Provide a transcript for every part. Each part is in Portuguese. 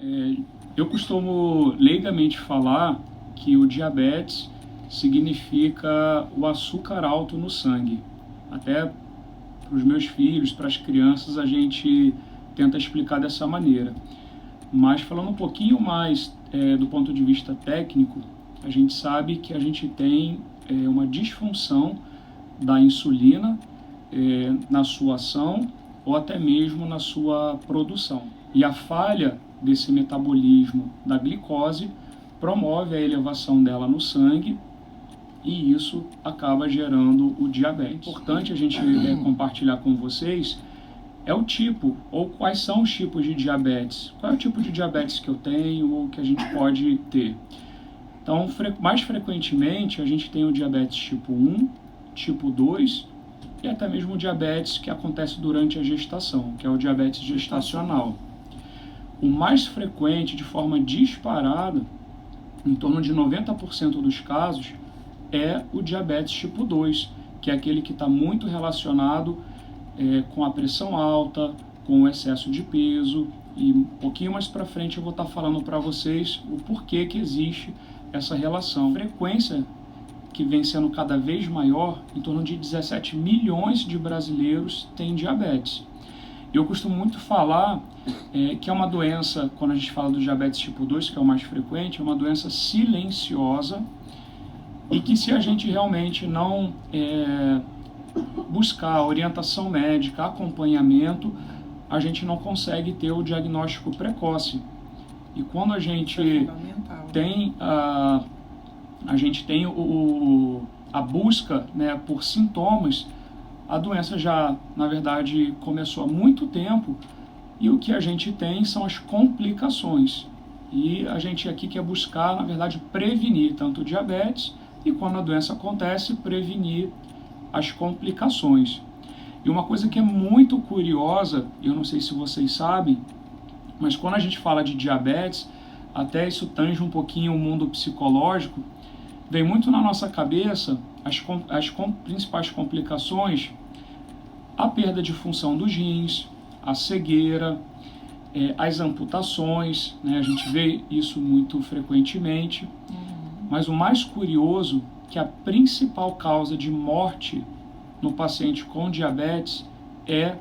Eu costumo leigamente falar que o diabetes significa o açúcar alto no sangue. Até para os meus filhos, para as crianças, a gente tenta explicar dessa maneira. Mas falando um pouquinho mais do ponto de vista técnico, a gente sabe que a gente tem uma disfunção da insulina na sua ação ou até mesmo na sua produção. E a falha desse metabolismo da glicose promove a elevação dela no sangue e isso acaba gerando o diabetes. É importante a gente compartilhar com vocês o tipo, ou quais são os tipos de diabetes. Qual é o tipo de diabetes que eu tenho ou que a gente pode ter? Então, mais frequentemente, a gente tem o diabetes tipo 1, tipo 2 e até mesmo o diabetes que acontece durante a gestação, que é o diabetes gestacional. O mais frequente, de forma disparada, em torno de 90% dos casos, é o diabetes tipo 2, que é aquele que está muito relacionado com a pressão alta, com o excesso de peso, e um pouquinho mais para frente eu vou estar falando para vocês o porquê que existe essa relação. A frequência que vem sendo cada vez maior, em torno de 17 milhões de brasileiros têm diabetes. Eu costumo muito falar que é uma doença, quando a gente fala do diabetes tipo 2, que é o mais frequente, é uma doença silenciosa e que se a gente realmente não buscar orientação médica, acompanhamento, a gente não consegue ter o diagnóstico precoce. E quando a gente tem a busca, né, por sintomas, a doença já, na verdade, começou há muito tempo e o que a gente tem são as complicações. E a gente aqui quer buscar, na verdade, prevenir tanto o diabetes e, quando a doença acontece, prevenir as complicações. E uma coisa que é muito curiosa, eu não sei se vocês sabem, mas quando a gente fala de diabetes, até isso tange um pouquinho o mundo psicológico, vem muito na nossa cabeça as principais complicações, a perda de função dos rins, a cegueira, as amputações, né? A gente vê isso muito frequentemente, mas o mais curioso é que a principal causa de morte no paciente com diabetes é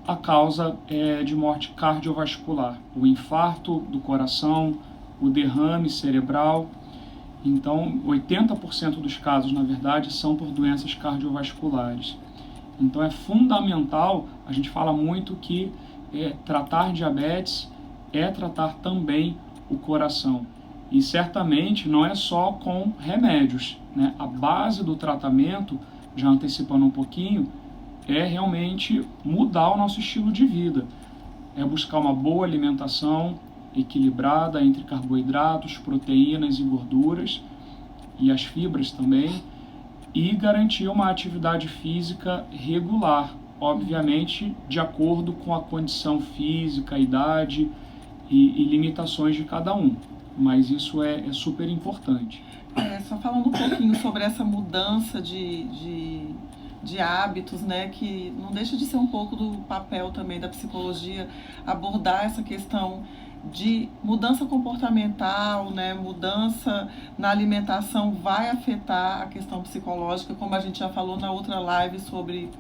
a causa de morte cardiovascular, o infarto do coração, o derrame cerebral. Então, 80% dos casos, na verdade, são por doenças cardiovasculares. Então, é fundamental, a gente fala muito que tratar diabetes é tratar também o coração. E certamente não é só com remédios, né? A base do tratamento, já antecipando um pouquinho, é realmente mudar o nosso estilo de vida. É buscar uma boa alimentação equilibrada entre carboidratos, proteínas e gorduras, e as fibras também, e garantir uma atividade física regular, obviamente de acordo com a condição física, a idade e limitações de cada um. Mas isso é super importante. Só falando um pouquinho sobre essa mudança de hábitos, né, que não deixa de ser um pouco do papel também da psicologia, abordar essa questão de mudança comportamental, né, mudança na alimentação vai afetar a questão psicológica, como a gente já falou na outra live sobre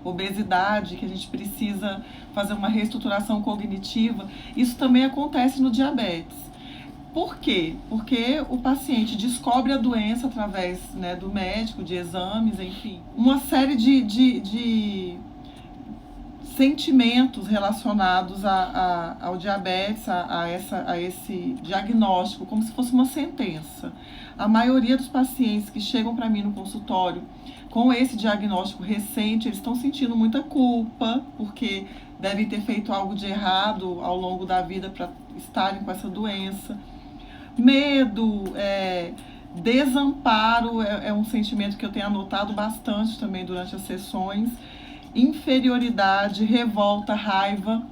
obesidade, que a gente precisa fazer uma reestruturação cognitiva. Isso também acontece no diabetes. Por quê? Porque o paciente descobre a doença através, né, do médico, de exames, enfim. Uma série de sentimentos relacionados ao diabetes, a esse diagnóstico, como se fosse uma sentença. A maioria dos pacientes que chegam para mim no consultório com esse diagnóstico recente, eles estão sentindo muita culpa, porque devem ter feito algo de errado ao longo da vida para estarem com essa doença. Medo, desamparo é um sentimento que eu tenho anotado bastante também durante as sessões. Inferioridade, revolta, raiva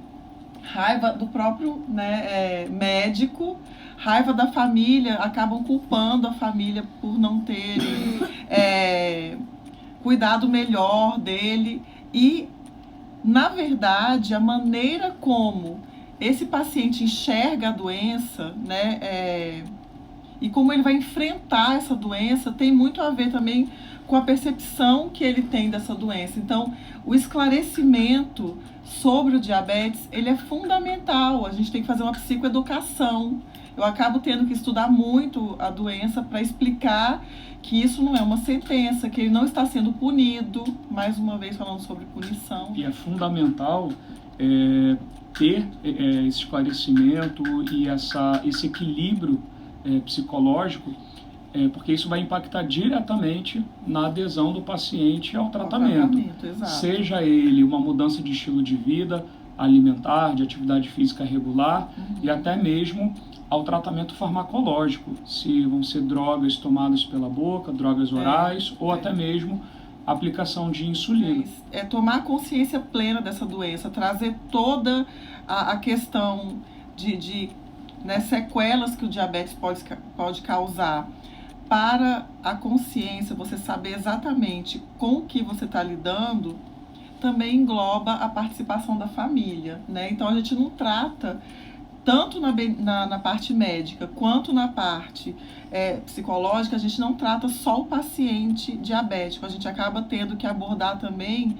do próprio, né, médico, raiva da família, acabam culpando a família por não terem cuidado melhor dele. E, na verdade, a maneira como esse paciente enxerga a doença, né, e como ele vai enfrentar essa doença tem muito a ver também com a percepção que ele tem dessa doença. Então, o esclarecimento sobre o diabetes, ele é fundamental. A gente tem que fazer uma psicoeducação. Eu acabo tendo que estudar muito a doença para explicar que isso não é uma sentença, que ele não está sendo punido, mais uma vez falando sobre punição. E é fundamental ter esse esclarecimento e esse equilíbrio psicológico, porque isso vai impactar diretamente na adesão do paciente ao tratamento. Exato. Seja ele uma mudança de estilo de vida, alimentar, de atividade física regular, e até mesmo ao tratamento farmacológico, se vão ser drogas tomadas pela boca, drogas orais, ou até mesmo aplicação de insulina. É tomar consciência plena dessa doença, trazer toda a questão de né, sequelas que o diabetes pode causar para a consciência, você saber exatamente com o que você está lidando, também engloba a participação da família, né? Então a gente não trata tanto na parte médica quanto na parte psicológica, a gente não trata só o paciente diabético, a gente acaba tendo que abordar também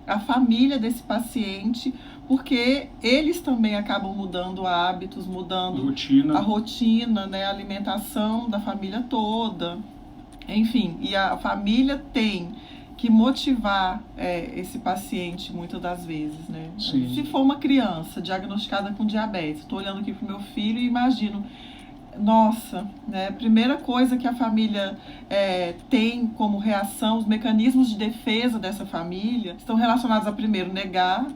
a família desse paciente, porque eles também acabam mudando hábitos, mudando a rotina, né, a alimentação da família toda. Enfim, e a família tem que motivar esse paciente muitas das vezes, né? Sim. Se for uma criança diagnosticada com diabetes, estou olhando aqui para o meu filho e imagino, nossa, né, a primeira coisa que a família tem como reação, os mecanismos de defesa dessa família estão relacionados a primeiro negar,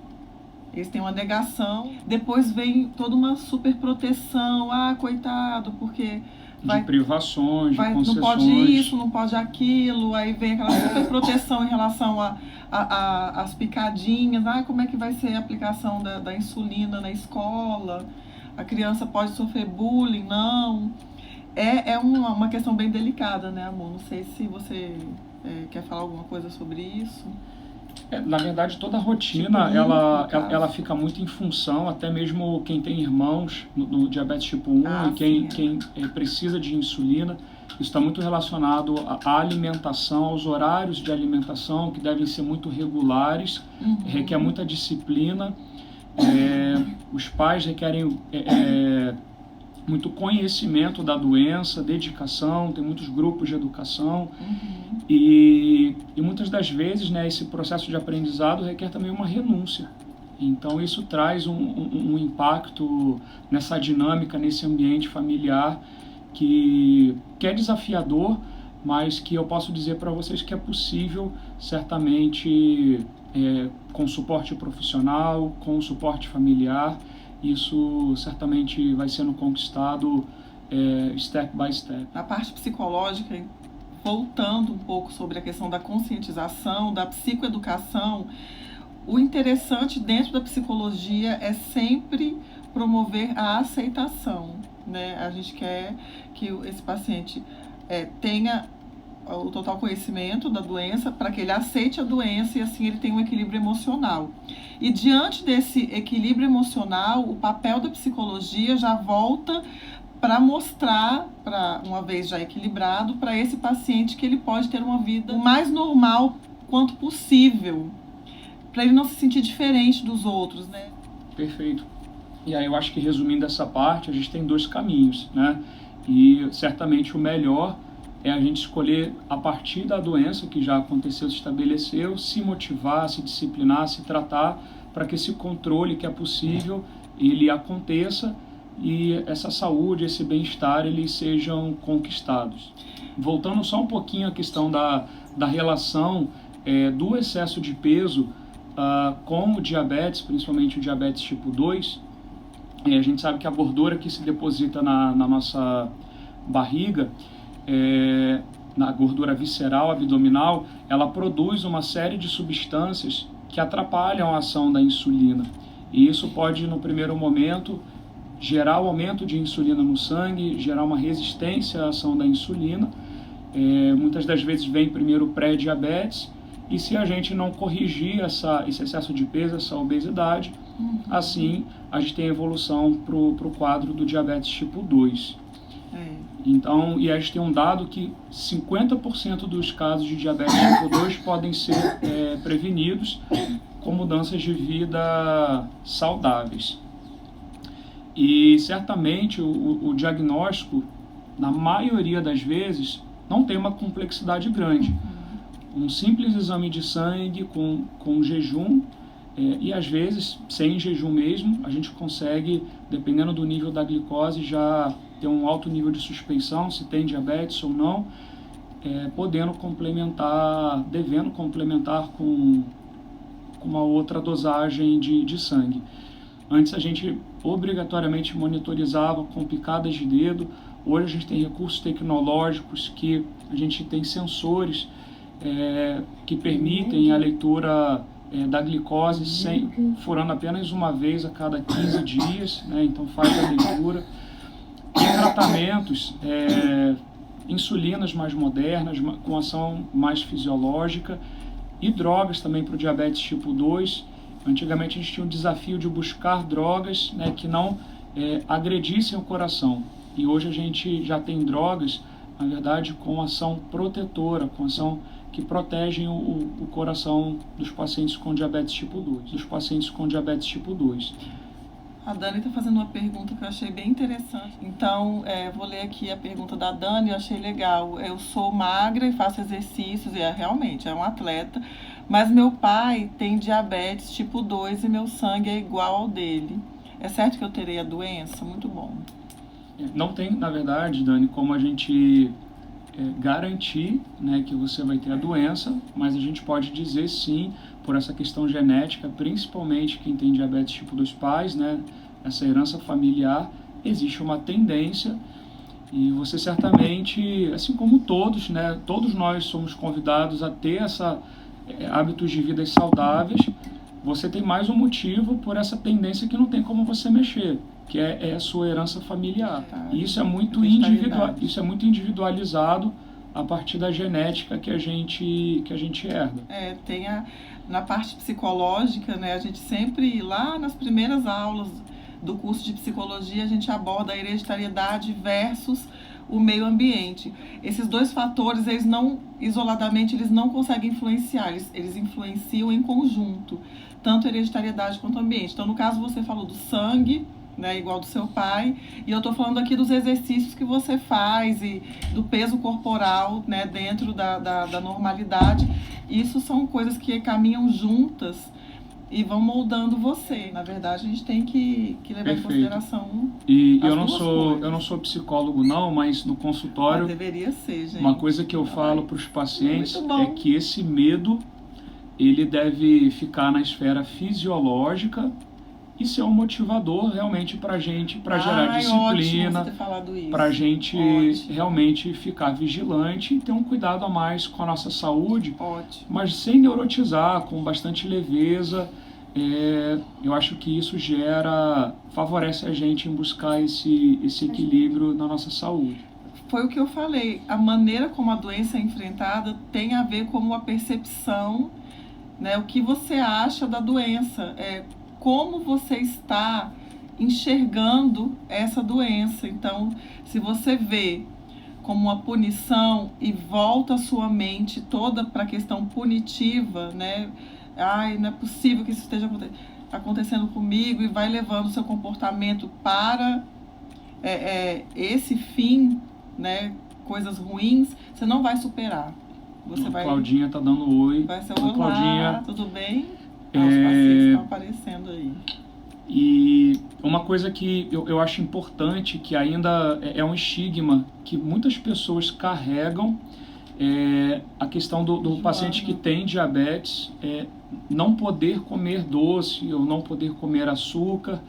eles têm uma negação, depois vem toda uma super proteção, coitado, porque de privações, de concessões. Não pode isso, não pode aquilo, aí vem aquela super proteção em relação às picadinhas, como é que vai ser a aplicação da insulina na escola, a criança pode sofrer bullying, não. É uma questão bem delicada, né, amor? Não sei se você quer falar alguma coisa sobre isso. Na verdade, toda a rotina, ela fica muito em função, até mesmo quem tem irmãos no diabetes tipo 1 e quem precisa de insulina, isso está muito relacionado à alimentação, aos horários de alimentação, que devem ser muito regulares, requer muita disciplina, os pais requerem muito conhecimento da doença, dedicação, tem muitos grupos de educação, e muitas das vezes, né, esse processo de aprendizado requer também uma renúncia. Então isso traz um impacto nessa dinâmica, nesse ambiente familiar que é desafiador, mas que eu posso dizer para vocês que é possível, certamente, com suporte profissional, com suporte familiar. Isso certamente vai sendo conquistado step by step. Na parte psicológica, voltando um pouco sobre a questão da conscientização, da psicoeducação, o interessante dentro da psicologia é sempre promover a aceitação, né? A gente quer que esse paciente tenha o total conhecimento da doença para que ele aceite a doença e assim ele tenha um equilíbrio emocional. E diante desse equilíbrio emocional, o papel da psicologia já volta para mostrar, uma vez já equilibrado, para esse paciente que ele pode ter uma vida o mais normal quanto possível, para ele não se sentir diferente dos outros, né? Perfeito. E aí eu acho que, resumindo essa parte, a gente tem dois caminhos, né? E certamente o melhor é a gente escolher, a partir da doença que já aconteceu, se estabeleceu, se motivar, se disciplinar, se tratar, para que esse controle que é possível, ele aconteça e essa saúde, esse bem-estar, eles sejam conquistados. Voltando só um pouquinho à questão da relação do excesso de peso com o diabetes, principalmente o diabetes tipo 2, a gente sabe que a gordura que se deposita na nossa barriga, na gordura visceral, abdominal, ela produz uma série de substâncias que atrapalham a ação da insulina. E isso pode, no primeiro momento, gerar o aumento de insulina no sangue, gerar uma resistência à ação da insulina. Muitas das vezes vem primeiro o pré-diabetes, e se a gente não corrigir esse excesso de peso, essa obesidade, assim a gente tem a evolução para o quadro do diabetes tipo 2. Então, e a gente tem um dado que 50% dos casos de diabetes tipo 2 podem ser prevenidos com mudanças de vida saudáveis. E certamente o diagnóstico, na maioria das vezes, não tem uma complexidade grande. Um simples exame de sangue com jejum, e às vezes sem jejum mesmo, a gente consegue, dependendo do nível da glicose, já ter um alto nível de suspeição, se tem diabetes ou não, devendo complementar com uma outra dosagem de sangue. Antes a gente obrigatoriamente monitorizava com picadas de dedo. Hoje a gente tem recursos tecnológicos que a gente tem sensores que permitem a leitura da glicose furando apenas uma vez a cada 15 dias, né? Então faz a leitura. E tratamentos, insulinas mais modernas, com ação mais fisiológica, e drogas também para o diabetes tipo 2. Antigamente a gente tinha um desafio de buscar drogas, né, que não agredissem o coração. E hoje a gente já tem drogas, na verdade, com ação protetora, com ação que protegem o coração dos pacientes com diabetes tipo 2. A Dani está fazendo uma pergunta que eu achei bem interessante. Então, vou ler aqui a pergunta da Dani, eu achei legal. Eu sou magra e faço exercícios, e realmente é um atleta, mas meu pai tem diabetes tipo 2 e meu sangue é igual ao dele. É certo que eu terei a doença? Muito bom. Não tem, na verdade, Dani, como a gente garantir, né, que você vai ter a doença, mas a gente pode dizer sim, por essa questão genética, principalmente quem tem diabetes tipo 2 pais, né, essa herança familiar, existe uma tendência, e você certamente, assim como todos, né, todos nós somos convidados a ter hábitos de vida saudáveis. Você tem mais um motivo por essa tendência que não tem como você mexer, que é a sua herança familiar. E isso é muito individualizado a partir da genética que a gente herda. Na parte psicológica, né, a gente sempre, lá nas primeiras aulas do curso de psicologia, a gente aborda a hereditariedade versus o meio ambiente. Esses dois fatores, isoladamente, eles não conseguem influenciar, eles influenciam em conjunto, tanto a hereditariedade quanto o ambiente. Então, no caso, você falou do sangue, né, igual do seu pai, e eu estou falando aqui dos exercícios que você faz e do peso corporal, né, dentro da normalidade. Isso são coisas que caminham juntas e vão moldando você. Na verdade, a gente tem que levar em consideração. E eu não sou psicólogo não, mas no consultório, deveria ser, gente. Uma coisa que eu falo para os pacientes é que esse medo, ele deve ficar na esfera fisiológica e ser um motivador realmente para a gente, para gerar disciplina, para a gente realmente ficar vigilante e ter um cuidado a mais com a nossa saúde, mas sem neurotizar, com bastante leveza. Eu acho que isso favorece a gente em buscar esse equilíbrio na nossa saúde. Foi o que eu falei, a maneira como a doença é enfrentada tem a ver com a percepção, né, o que você acha da doença, como você está enxergando essa doença. Então, se você vê como uma punição e volta a sua mente toda para a questão punitiva, né? Não é possível que isso esteja acontecendo comigo, e vai levando o seu comportamento para esse fim, né? Coisas ruins, você não vai superar. Claudinha está dando oi. Vai ser olá, Claudinha. Tudo bem? Os pacientes estão aparecendo aí. E uma coisa que eu acho importante, que ainda é um estigma que muitas pessoas carregam, é a questão do paciente que tem diabetes não poder comer doce ou não poder comer açúcar.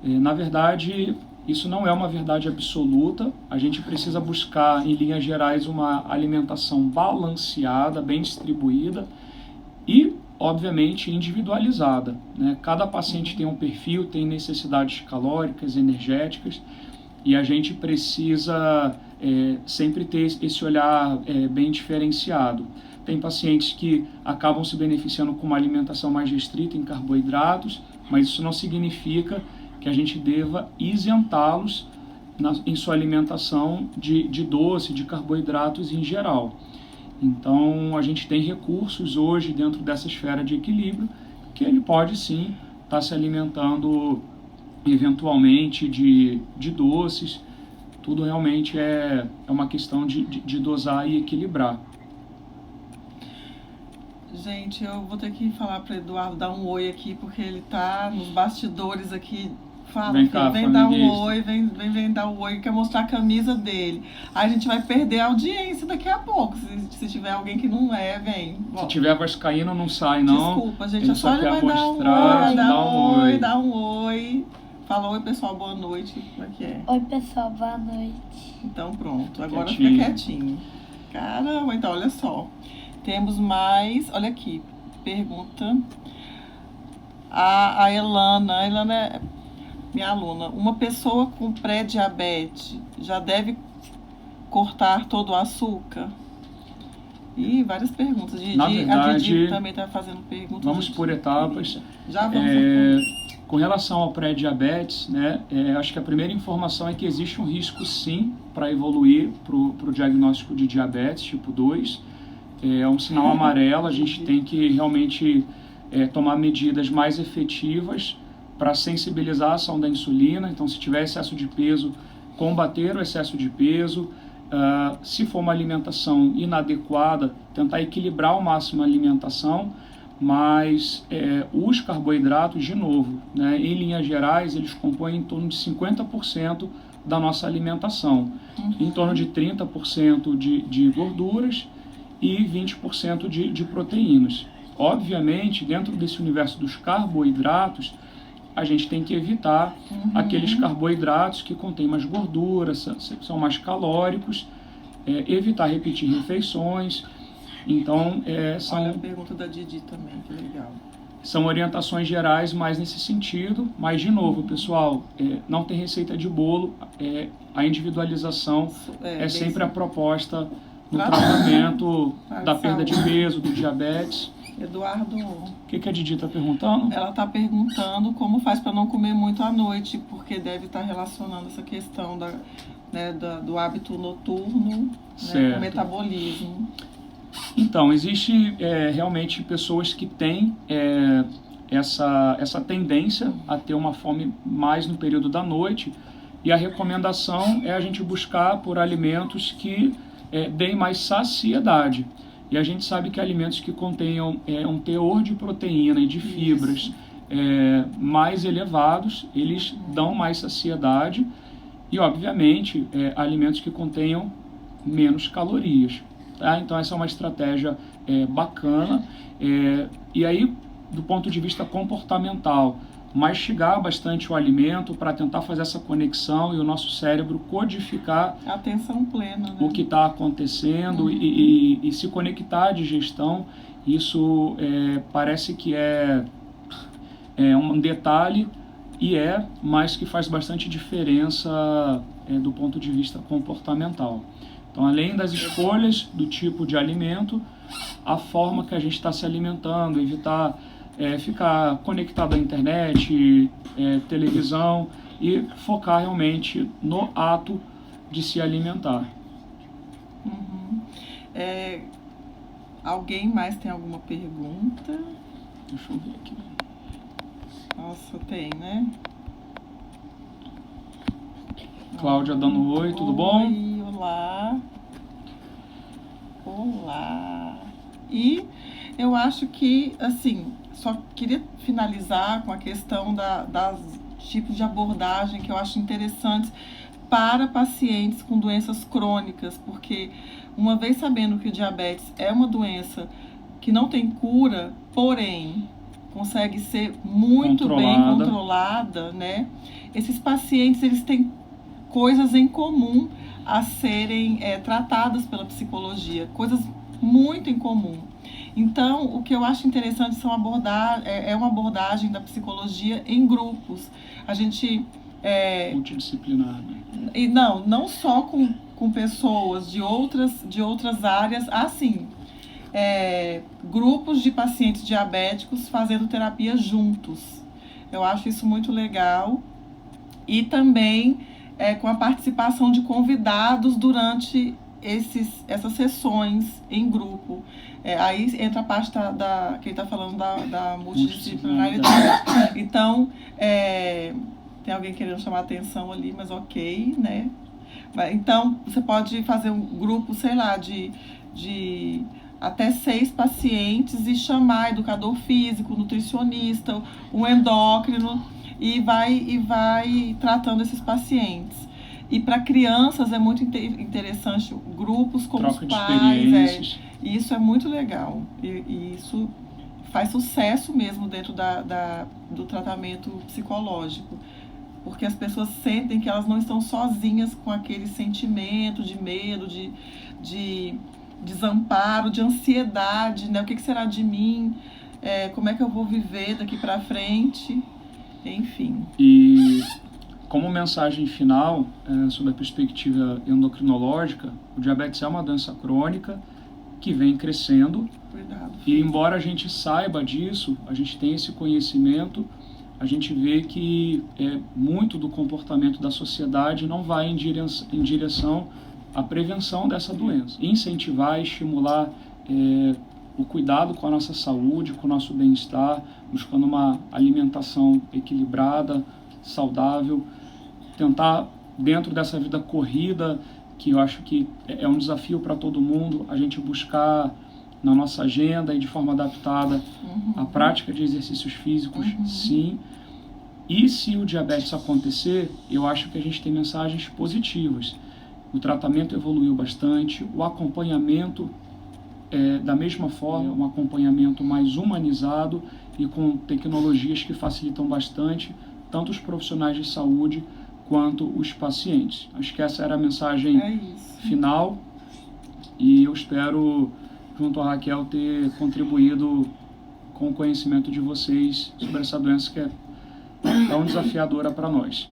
Na verdade, isso não é uma verdade absoluta. A gente precisa buscar, em linhas gerais, uma alimentação balanceada, bem distribuída e, obviamente, individualizada, né? Cada paciente tem um perfil, tem necessidades calóricas, energéticas, e a gente precisa sempre ter esse olhar bem diferenciado. Tem pacientes que acabam se beneficiando com uma alimentação mais restrita em carboidratos, mas isso não significa que a gente deva isentá-los em sua alimentação de doce, de carboidratos em geral. Então, a gente tem recursos hoje dentro dessa esfera de equilíbrio que ele pode sim estar se alimentando eventualmente de doces. Tudo realmente é uma questão de dosar e equilibrar. Gente, eu vou ter que falar para Eduardo dar um oi aqui, porque ele tá nos bastidores aqui. Fala, Vem filho, cá, vem dar um flamenguista. oi, vem dar um oi, quer mostrar a camisa dele. Aí a gente vai perder a audiência daqui a pouco. Se tiver alguém que não vem. Se tiver vascaíno, não sai, não. Desculpa, gente, Ele é só ele quer vai dar um mostrar, oi, dá dá um oi. Fala oi, pessoal, boa noite. Como é que é? Oi, pessoal, boa noite. Então pronto, agora Quietinho. fica quietinho. Caramba, então olha só. Temos mais, olha aqui, pergunta. A Elana é minha aluna. Uma pessoa com pré-diabetes já deve cortar todo o açúcar? Ih, várias perguntas. Na A verdade, Didi também está fazendo perguntas. vamos por etapas. Já vamos responder. Com relação ao pré-diabetes, né, acho que a primeira informação é que existe um risco sim para evoluir para o diagnóstico de diabetes tipo 2. É um sinal amarelo, a gente tem que realmente tomar medidas mais efetivas para sensibilizar a ação da insulina. Então, se tiver excesso de peso, combater o excesso de peso. Se for uma alimentação inadequada, tentar equilibrar ao máximo a alimentação, mas os carboidratos, de novo, né, em linhas gerais, eles compõem em torno de 50% da nossa alimentação, em torno de 30% de gorduras e 20% de proteínas. Obviamente, dentro desse universo dos carboidratos, a gente tem que evitar aqueles carboidratos que contêm mais gorduras, são mais calóricos, evitar repetir refeições. Então, Olha a pergunta da Didi também, que legal. São orientações gerais mais nesse sentido, mas, de novo, pessoal, não tem receita de bolo, a individualização é sempre a proposta no tratamento da perda de peso, do diabetes. Eduardo, O que a Didi está perguntando? Ela está perguntando como faz para não comer muito à noite, porque deve estar relacionando essa questão do hábito noturno, com o metabolismo. Então, existe realmente pessoas que têm essa tendência a ter uma fome mais no período da noite, e a recomendação é a gente buscar por alimentos que deem mais saciedade. E a gente sabe que alimentos que contenham um teor de proteína e de fibras mais elevados, eles dão mais saciedade, e, obviamente, alimentos que contenham menos calorias. Tá? Então, essa é uma estratégia bacana. E aí, do ponto de vista comportamental, mastigar bastante o alimento para tentar fazer essa conexão e o nosso cérebro codificar atenção plena, né? O que está acontecendo e se conectar à digestão. Isso parece que é um detalhe, mas que faz bastante diferença do ponto de vista comportamental. Então, além das escolhas do tipo de alimento, a forma que a gente está se alimentando, evitar ficar conectado à internet, televisão, e focar realmente no ato de se alimentar. Alguém mais tem alguma pergunta? Deixa eu ver aqui. Nossa, tem, né? Cláudia dando oi, tudo bom? Oi, olá. Olá. E eu acho que, assim, só queria finalizar com a questão das tipos de abordagem que eu acho interessantes para pacientes com doenças crônicas, porque uma vez sabendo que o diabetes é uma doença que não tem cura, porém consegue ser muito bem controlada, né? Esses pacientes, eles têm coisas em comum a serem tratadas pela psicologia, coisas muito em comum. Então, o que eu acho interessante são uma abordagem da psicologia em grupos. A gente... multidisciplinar, né? E não só com pessoas de outras áreas, assim, grupos de pacientes diabéticos fazendo terapia juntos. Eu acho isso muito legal. E também com a participação de convidados durante essas sessões em grupo. Aí entra a parte quem está falando da multidisciplinaridade. Então, tem alguém querendo chamar a atenção ali, mas ok, né? Então, você pode fazer um grupo, sei lá, de até 6 pacientes e chamar educador físico, nutricionista, um endócrino e vai tratando esses pacientes. E para crianças é muito interessante grupos com troca os pais. De experiências. Isso é muito legal. E isso faz sucesso mesmo dentro do tratamento psicológico. Porque as pessoas sentem que elas não estão sozinhas com aquele sentimento de medo, de desamparo, de ansiedade, né? O que será de mim? Como é que eu vou viver daqui para frente? Enfim. E como mensagem final, sobre a perspectiva endocrinológica, o diabetes é uma doença crônica que vem crescendo. Cuidado. E embora a gente saiba disso, a gente tem esse conhecimento, a gente vê que muito do comportamento da sociedade não vai em direção à prevenção dessa doença. Incentivar, estimular o cuidado com a nossa saúde, com o nosso bem-estar, buscando uma alimentação equilibrada, saudável, tentar, dentro dessa vida corrida, que eu acho que é um desafio para todo mundo, a gente buscar na nossa agenda e de forma adaptada a prática de exercícios físicos, sim. E se o diabetes acontecer, eu acho que a gente tem mensagens positivas. O tratamento evoluiu bastante, o acompanhamento da mesma forma, um acompanhamento mais humanizado e com tecnologias que facilitam bastante tanto os profissionais de saúde quanto os pacientes. Acho que essa era a mensagem final e eu espero, junto à Raquel, ter contribuído com o conhecimento de vocês sobre essa doença que é tão desafiadora para nós.